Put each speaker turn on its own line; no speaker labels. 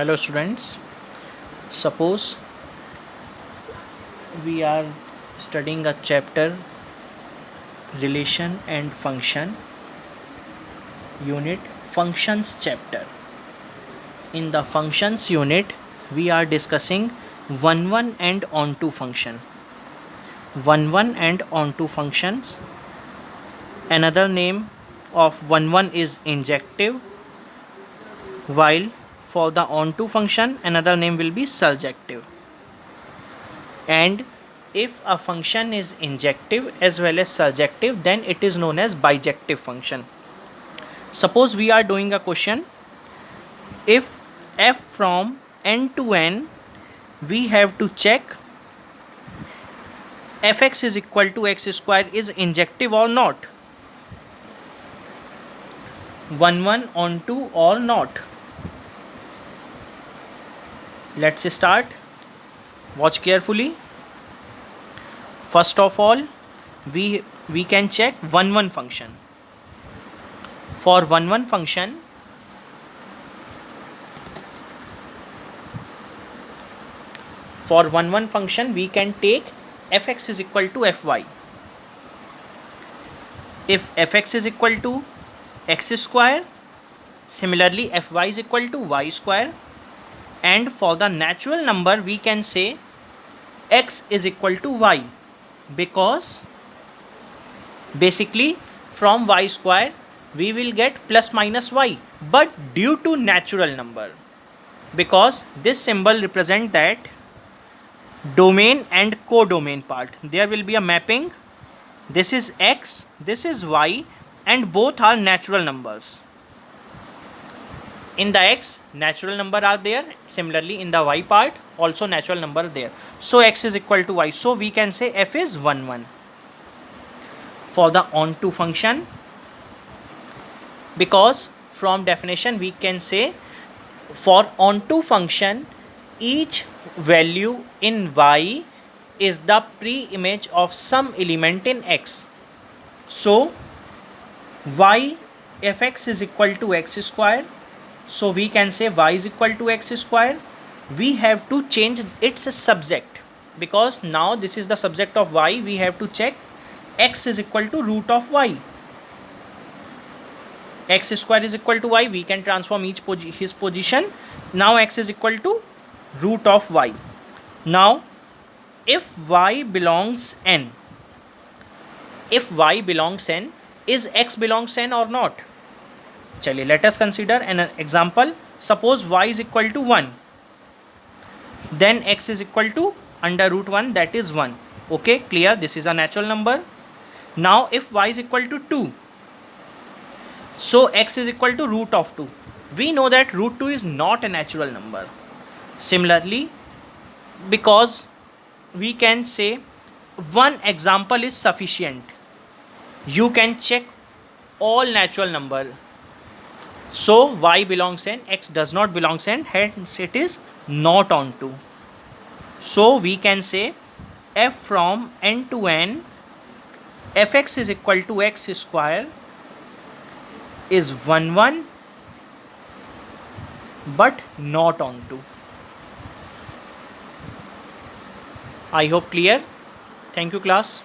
Hello students, suppose we are studying a chapter relation and function unit functions chapter. In the functions unit we are discussing one and onto function. One and onto functions. Another name of one is injective, while for the onto function another name will be surjective. And if a function is injective as well as surjective, then it is known as bijective function. Suppose we are doing a question, if f from n to n, we have to check fx is equal to x square is injective or not, 1 onto or not. Let's start. Watch carefully. First of all, we can check 1 function. For 1 function, we can take fx is equal to fy. If fx is equal to x square, similarly fy is equal to y square. And for the natural number we can say x is equal to y, because basically from y square we will get plus minus y, but due to natural number, because this symbol represent that domain and codomain part, there will be a mapping. This is x, this is y, and both are natural numbers. In the x, natural number are there. Similarly, in the y part, also natural number there. So x is equal to y. So we can say f is 1. For the onto function, because from definition we can say for onto function, each value in y is the pre-image of some element in x. So y fx is equal to x square. So we can say y is equal to x square. We have to change its subject, because now this is the subject of y. We have to check x is equal to root of y. X square is equal to y. We can transform his position. Now x is equal to root of y. Now if y belongs n, is x belongs n or not? Chaliye, let us consider an example. Suppose y is equal to 1, then x is equal to under root 1, that is 1. Okay, clear? This is a natural number. Now if y is equal to 2, so x is equal to root of 2. We know that root 2 is not a natural number. Similarly, because we can say one example is sufficient, you can check all natural number. So y belongs n, x does not belongs n, hence it is not onto. So we can say f from n to n, fx is equal to x square is 1 but not onto. I hope clear. Thank you class.